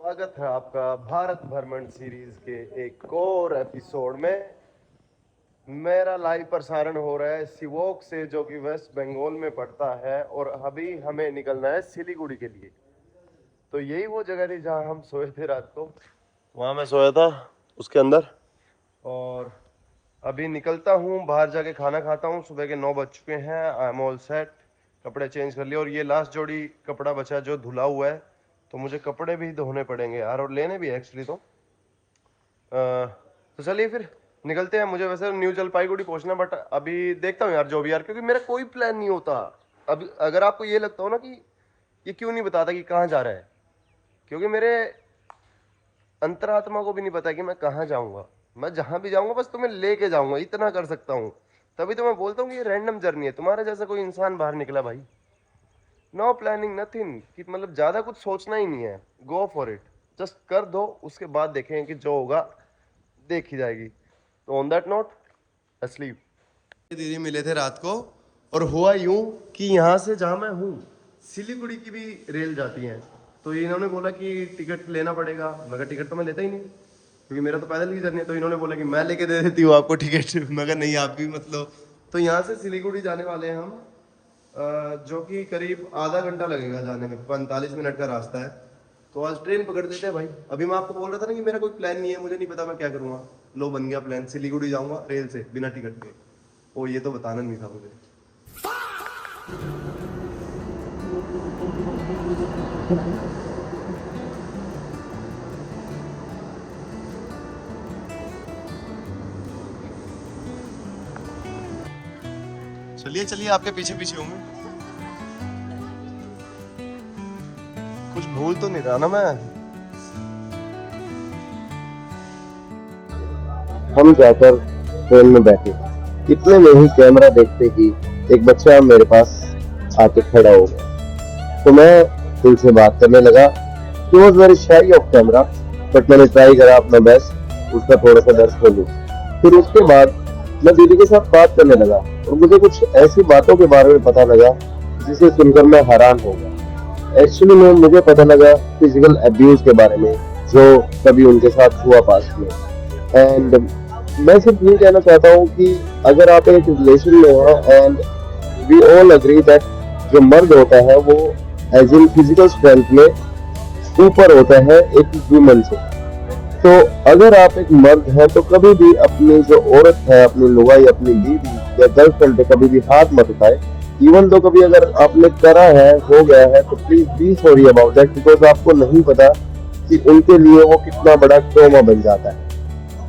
स्वागत है आपका भारत भ्रमण सीरीज के एक और एपिसोड में। मेरा लाइव प्रसारण हो रहा है शिवोक से, जो कि वेस्ट बंगाल में पड़ता है, और अभी हमें निकलना है सिलीगुड़ी के लिए। तो यही वो जगह थी जहां हम सोए थे रात को, वहां मैं सोया था उसके अंदर। और अभी निकलता हूँ, बाहर जाके खाना खाता हूँ। सुबह के 9 बज चुके हैं। आई एम ऑल सेट, कपड़े चेंज कर लिए, और ये लास्ट जोड़ी कपड़ा बचा जो धुला हुआ है, तो मुझे कपड़े भी धोने पड़ेंगे यार, और लेने भी एक्चुअली। तो चलिए फिर निकलते हैं। मुझे वैसे न्यू जलपाईगुड़ी पहुंचना, बट अभी देखता हूँ यार जो भी यार, क्योंकि मेरा कोई प्लान नहीं होता। अब अगर आपको ये लगता हो ना कि ये क्यों नहीं बताता कि कहाँ जा रहा है, क्योंकि मेरे अंतरात्मा को भी नहीं पता कि मैं कहाँ जाऊँगा। मैं जहाँ भी जाऊँगा बस तुम्हें लेके जाऊँगा, इतना कर सकता हूँ। तभी तो मैं बोलता हूँ कि ये रैंडम जर्नी है। तुम्हारे जैसा कोई इंसान बाहर निकला भाई, नो प्लानिंग नथिंग, कि मतलब ज़्यादा कुछ सोचना ही नहीं है। गो फॉर इट, जस्ट कर दो, उसके बाद देखें कि जो होगा देखी जाएगी। तो ऑन दैट नोट, असली दीदी मिले थे रात को, और हुआ यूं कि यहाँ से जहाँ मैं हूँ सिलीगुड़ी की भी रेल जाती है। तो इन्होंने बोला कि टिकट लेना पड़ेगा। मगर टिकट तो मैं लेता ही नहीं, क्योंकि मेरा तो पैदल की जर्नी है। तो इन्होंने बोला कि मैं लेके दे देती हूँ आपको टिकट। मगर नहीं, आप भी मत लो। तो यहाँ से सिलीगुड़ी जाने वाले हैं हम, जो कि करीब आधा घंटा लगेगा जाने में, 45 मिनट का रास्ता है। तो आज ट्रेन पकड़ देते हैं भाई। अभी मैं आपको बोल रहा था ना कि मेरा कोई प्लान नहीं है, मुझे नहीं पता मैं क्या करूँगा। लो बन गया प्लान, सिलीगुड़ी जाऊँगा रेल से बिना टिकट के। ओ ये तो बताना नहीं था मुझे। चलिए चलिए, आपके पीछे पीछे हूँ मैं। कुछ भूल तो नहीं रहा ना मैं। हम जाकर ट्रेन में बैठे, इतने में ही कैमरा देखते ही एक बच्चा मेरे पास आके खड़ा हो गया। तो मैं उनसे बात करने लगा। He was very shy of camera, but मैंने ट्राई करा अपना बेस्ट उसका थोड़ा सा डर खोलूं। फिर उसके बाद मैं दीदी के साथ बात करने लगा, और मुझे कुछ ऐसी बातों के बारे में पता लगा जिसे सुनकर मैं हैरान हो गया। एक्चुअली में मुझे पता लगा फिजिकल अब्यूज के बारे में जो कभी उनके साथ हुआ पास्ट में। एंड मैं सिर्फ ये कहना चाहता हूँ कि अगर आप एक रिलेशन में हो and we all agree that जो मर्द होता है वो एज इन फिजिकल स्ट्रेंथ में ऊपर होता है एक वुमन से। तो अगर आप एक मर्द हैं तो कभी भी अपनी जो औरत है, अपनी लुगाई, अपनी बीवी या गर्लफ्रेंड पे कभी भी हाथ मत उठाए। इवन तो कभी अगर आपने करा है, हो गया है, तो please be sorry about that, because आपको नहीं पता कि उनके लिए वो कितना बड़ा ट्रॉमा बन जाता है।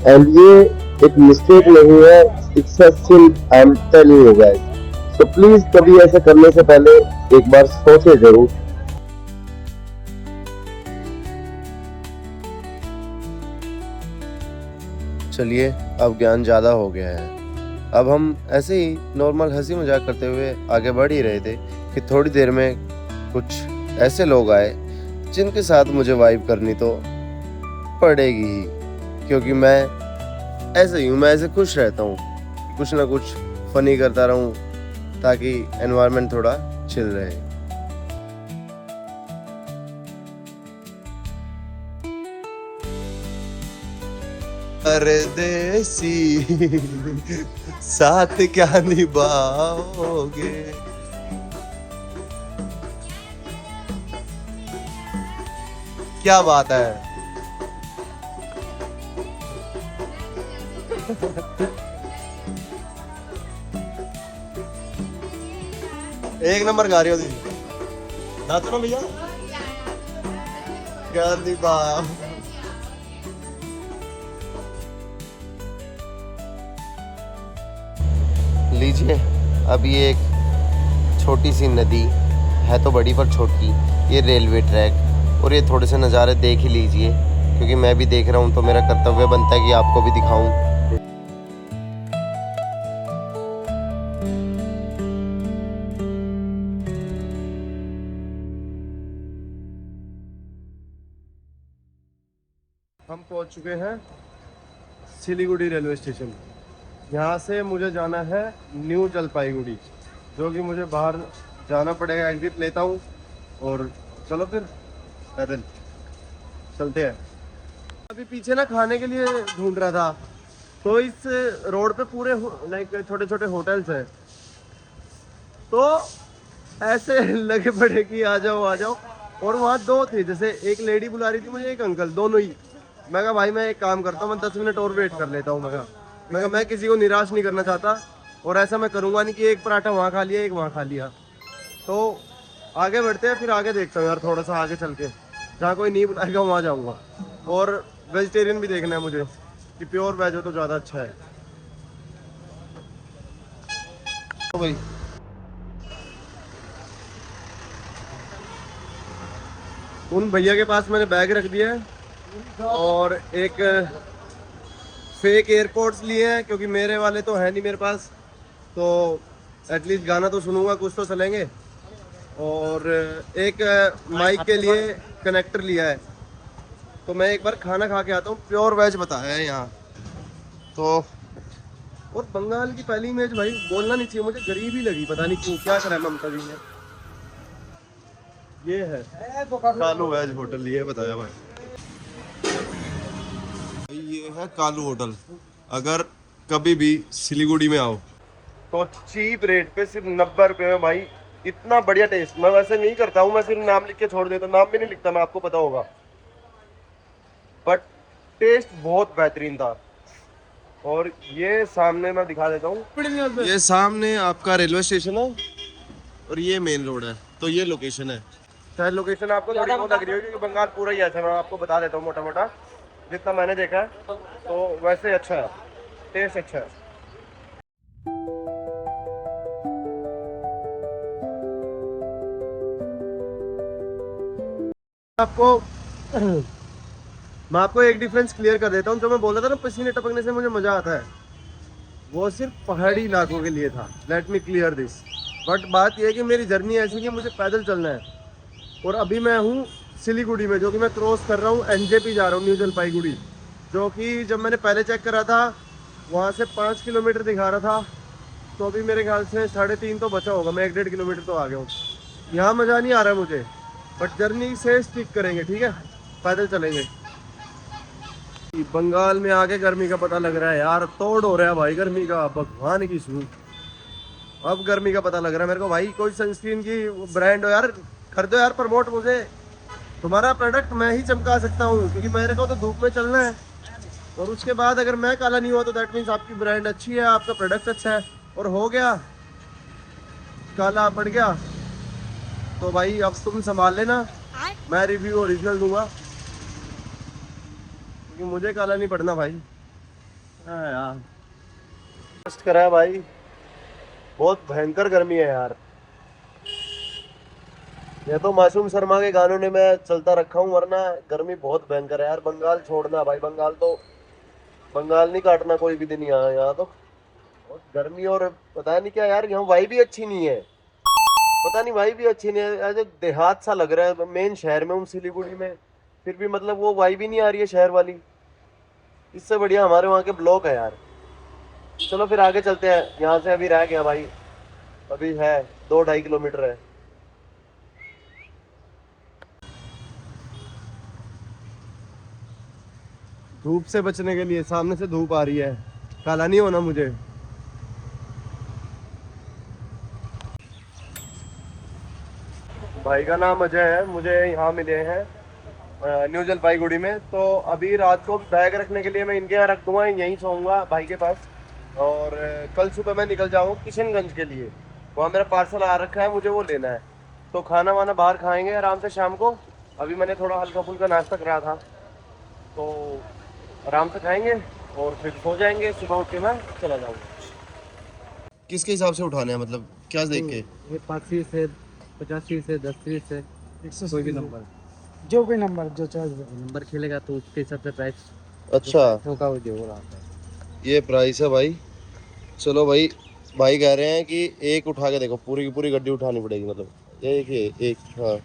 एंड ये एक मिस्टेक नहीं है, it's a sin, I am telling you guys. तो प्लीज कभी ऐसा करने से पहले एक बार सोचे जरूर। चलिए, अब ज्ञान ज़्यादा हो गया है। अब हम ऐसे ही नॉर्मल हंसी मजाक करते हुए आगे बढ़ ही रहे थे कि थोड़ी देर में कुछ ऐसे लोग आए जिनके साथ मुझे वाइब करनी तो पड़ेगी ही, क्योंकि मैं ऐसे ही हूँ। मैं ऐसे खुश रहता हूँ, कुछ ना कुछ फनी करता रहूँ, ताकि एनवायरनमेंट थोड़ा चिल रहे। परदेसी साथ क्या निभाओगे। क्या बात है। एक नंबर गा रही हो दीदी, नाचो ना भैया। क्या निभाओ। लीजिए, अब ये एक छोटी सी नदी है, तो बड़ी पर छोटी, ये रेलवे ट्रैक, और ये थोड़े से नज़ारे देख ही लीजिए, क्योंकि मैं भी देख रहा हूँ तो मेरा कर्तव्य बनता है कि आपको भी दिखाऊं। हम पहुँच चुके हैं सिलीगुड़ी रेलवे स्टेशन। यहाँ से मुझे जाना है न्यू जलपाईगुड़ी, जो कि मुझे बाहर जाना पड़ेगा। एग्जिट लेता हूँ और चलो फिर पैदल। चलते हैं। अभी पीछे ना खाने के लिए ढूंढ रहा था, तो इस रोड पे पूरे लाइक छोटे छोटे होटल्स हैं, तो ऐसे लगे पड़े कि आ जाओ। और वहाँ दो थे, जैसे एक लेडी बुला रही थी मुझे, एक अंकल, दोनों ही। मैं कहा भाई मैं एक काम करता हूँ, मैं 10 मिनट और वेट कर लेता हूँ। मैं कहा मैं किसी को निराश नहीं करना चाहता, और ऐसा मैं करूँगा नहीं कि एक पराठा वहाँ खा लिया एक वहाँ खा लिया। तो आगे बढ़ते हैं, फिर आगे देखता हूँ यार, थोड़ा सा आगे चल के जहाँ कोई नहीं बुलाएगा वहाँ जाऊँगा। और वेजिटेरियन भी देखना है मुझे कि प्योर वेज हो तो ज़्यादा अच्छा है। तो भाई उन भैया के पास मैंने बैग रख दिया है, और एक फेक एयरपोर्ट्स लिए हैं, क्योंकि मेरे वाले तो है नहीं मेरे पास, तो एटलीस्ट गाना तो सुनूंगा, कुछ तो चलेंगे। और एक माइक के लिए कनेक्टर लिया है। तो मैं एक बार खाना खा के आता हूँ, प्योर वेज बताया है यहाँ तो। और बंगाल की पहली इमेज भाई बोलना नहीं चाहिए, मुझे गरीब ही लगी, पता नहीं क्यों, क्या करें ममता जी ने। ये है कालू वेज होटल, ये बताया भाई, ये है कालू होटल। अगर कभी भी सिलीगुड़ी में आओ तो चीप रेट पे सिर्फ 90 रुपए में भाई, इतना बढ़िया टेस्ट। मैं वैसे नहीं करता हूँ, मैं सिर्फ नाम लिख के छोड़ देता हूँ, नाम भी नहीं लिखता मैं, आपको पता होगा, बट टेस्ट बहुत बेहतरीन था। और ये सामने मैं दिखा देता हूँ, ये सामने आपका रेलवे स्टेशन है, और ये मेन रोड है, तो ये लोकेशन है। शायद लोकेशन आपको थोड़ी बहुत लग रही होगी, क्योंकि बंगाल पूरा ही ऐसा है, मैं आपको बता देता हूँ मोटा मोटा जितना मैंने देखा है, तो वैसे अच्छा है, टेस्ट अच्छा है। मैं आपको एक डिफरेंस क्लियर कर देता हूँ। जो मैं बोल रहा था ना पसीने टपकने से मुझे मजा आता है, वो सिर्फ पहाड़ी इलाकों के लिए था। Let me clear this. But बात यह है कि मेरी जर्नी ऐसी है कि मुझे पैदल चलना है, और अभी मैं हूँ सिलीगुड़ी में, जो कि मैं क्रॉस कर रहा हूँ, एनजेपी जा रहा हूँ, न्यू जलपाईगुड़ी, जो कि जब मैंने पहले चेक करा था वहाँ से 5 किलोमीटर दिखा रहा था, तो अभी मेरे ख्याल से 3.5 तो बचा होगा, मैं 1-1.5 किलोमीटर तो आ गया हूँ। यहाँ मज़ा नहीं आ रहा है मुझे, बट जर्नी से स्टिक करेंगे, ठीक है, पैदल चलेंगे। बंगाल में आके गर्मी का पता लग रहा है यार, तोड़ हो रहा है भाई गर्मी का, भगवान की सूं। अब गर्मी का पता लग रहा है मेरे को भाई। कोई सनस्क्रीन की ब्रांड हो यार, खरीदो यार, प्रमोट मुझे, तुम्हारा प्रोडक्ट मैं ही चमका सकता हूँ, क्योंकि मेरे को तो धूप में चलना है। और उसके बाद अगर मैं काला नहीं हुआ तो दैट मीन्स आपकी ब्रांड अच्छी है, आपका प्रोडक्ट अच्छा है। और हो गया काला पड़ गया तो भाई अब तुम संभाल लेना, मैं रिव्यू ओरिजिनल दूंगा, क्योंकि मुझे काला नहीं पड़ना भाई। हाँ यार, टेस्ट करा है भाई, बहुत भयंकर गर्मी है यार। ये तो मासूम शर्मा के गानों ने मैं चलता रखा हूँ, वरना गर्मी बहुत भयंकर है यार। बंगाल छोड़ना भाई, बंगाल नहीं काटना कोई भी दिन। यहाँ तो बहुत गर्मी, और पता नहीं क्या यार, यहाँ वाइब भी अच्छी नहीं है, पता नहीं वाइब भी अच्छी नहीं है। ऐसे देहात सा लग रहा है, मेन शहर में हूँ सिलीगुड़ी में, फिर भी मतलब वो वाइब ही नहीं आ रही है शहर वाली। इससे बढ़िया हमारे वहाँ के ब्लॉक है यार। चलो फिर आगे चलते हैं, यहाँ से अभी रह गया भाई, अभी है 2-2.5 किलोमीटर है। धूप से बचने के लिए, सामने से धूप आ रही है, काला नहीं होना मुझे। भाई का नाम अजय है, मुझे यहाँ मिले हैं न्यू जलपाईगुड़ी में। तो अभी रात को बैग रखने के लिए मैं इनके यहाँ रख दूंगा, यहीं सोऊंगा भाई के पास। और कल सुबह मैं निकल जाऊँगा किशनगंज के लिए, वहाँ मेरा पार्सल आ रखा है, मुझे वो लेना है। तो खाना वाना बाहर खाएंगे आराम से शाम को। अभी मैंने थोड़ा हल्का फुल्का नाश्ता करा था, तो आराम से खाएंगे और फिर सो जाएंगे। सुबह उठ के मैं चला जाऊँगा। किसके हिसाब से उठाने हैं, मतलब क्या देख के? ये 85 से 85 से 10 से 100 कोई भी नंबर, जो कोई नंबर जो चाहे नंबर खेलेगा तो उसके हिसाब से प्राइस अच्छा, होगा वो जो रहा है। ये प्राइस है भाई। चलो भाई, भाई कह रहे हैं कि एक उठा के देखो, पूरी की पूरी गड्डी उठानी पड़ेगी, मतलब एक हाँ।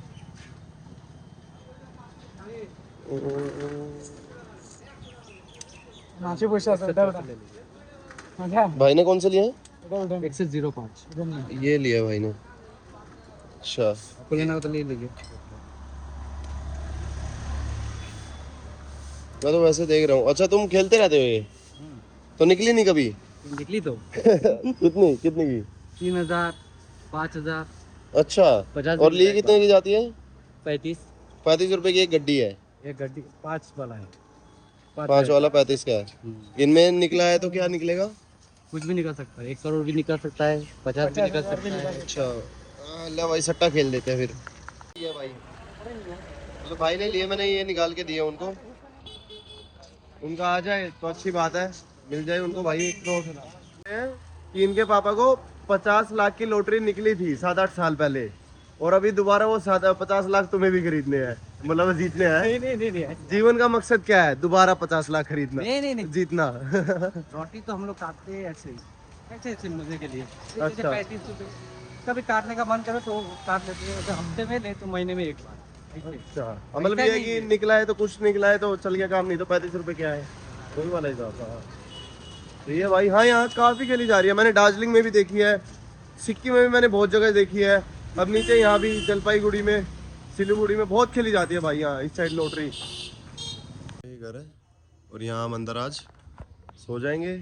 माचे पैसा भाई ने कौन से लिए हैं? 105 ये लिया भाई ने। अच्छा, आपको लेना हो तो ले लीजिए। मैं तो वैसे देख रहा हूँ। अच्छा तुम खेलते रहते हो ये? तो निकली नहीं कभी? निकली तो कितनी कितनी की? 3000, 5000, अच्छा 50 और ली कितने की जाती है? 35। 35 रुपए की एक गड्डी है। एक गड्डी 5 वाला है। 5 वाला 35 का है। इनमें निकला है तो क्या निकलेगा? कुछ भी निकल सकता है, 1 करोड़ भी निकल सकता है, 50 भी निकल सकता है। अच्छा ले भाई सट्टा खेल देते हैं फिर। ये भाई तो भाई ने लिए, मैंने ये निकाल के दिए उनको। उनका आ जाए तो अच्छी बात है, मिल जाए उनको भाई 1 करोड़। कि इनके पापा को 50 लाख की लॉटरी निकली थी 7-8 साल पहले, और अभी दोबारा वो 50 लाख तुम्हें भी खरीदने हैं, मतलब जीतने हैं। नहीं जीवन का मकसद क्या है? दोबारा 50 लाख खरीदना, नहीं जीतना। रोटी तो हम लोग काटते हैं ऐसे ही, ऐसे मजे के लिए। अच्छा। 35 रुपए कभी काटने का मन करे तो काट लेते हैं, अगर हफ्ते में नहीं तो महीने में 1 बार। अच्छा मतलब ये है कि निकला है तो कुछ निकला है तो चल गया काम, नहीं तो 35 रुपए क्या है, वही वाला हिसाब था। तो ये भाई हाँ यहाँ काफी खेली जा रही है, मैंने दार्जिलिंग में भी देखी है, सिक्किम में भी मैंने बहुत जगह देखी है, अब नीचे यहाँ भी जलपाईगुड़ी में, सिलीगुड़ी में बहुत खेली जाती है भाई यहाँ इस साइड लॉटरी। यही घर है और यहाँ हम अंदर आज सो जाएंगे।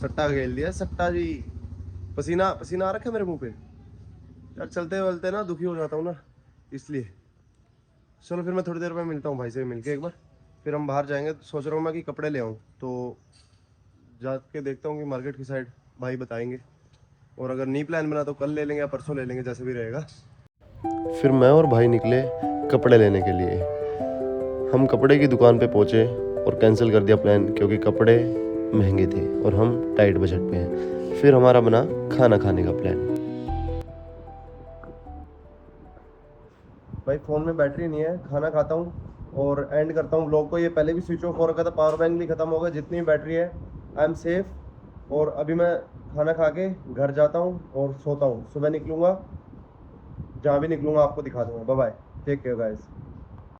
सट्टा खेल दिया सट्टा जी, पसीना पसीना आ रखा है मेरे मुंह पे यार, चलते चलते ना दुखी हो जाता हूँ ना, इसलिए। चलो फिर मैं थोड़ी देर में मिलता हूँ भाई से, मिलके एक बार फिर हम बाहर जाएंगे। सोच रहा हूँ मैं कि कपड़े ले आऊँ, तो जाके देखता हूँ कि मार्केट की साइड भाई बताएंगे, और अगर नहीं प्लान बना तो कल ले लेंगे या परसों ले लेंगे, जैसे भी रहेगा। फिर मैं और भाई निकले कपड़े लेने के लिए। हम कपड़े की दुकान पे पहुँचे और कैंसिल कर दिया प्लान, क्योंकि कपड़े महंगे थे और हम टाइट बजट पे हैं। फिर हमारा बना खाना खाने का प्लान। भाई फ़ोन में बैटरी नहीं है, खाना खाता हूँ और एंड करता हूँ व्लॉग को। ये पहले भी स्विच ऑफ हो रखा था, पावर बैंक भी ख़त्म हो गया, जितनी बैटरी है आई एम सेफ। और अभी मैं खाना खा के घर जाता हूँ और सोता हूँ, सुबह निकलूँगा, जहाँ भी निकलूँगा आपको दिखा दूँगा। Bye bye, take care guys.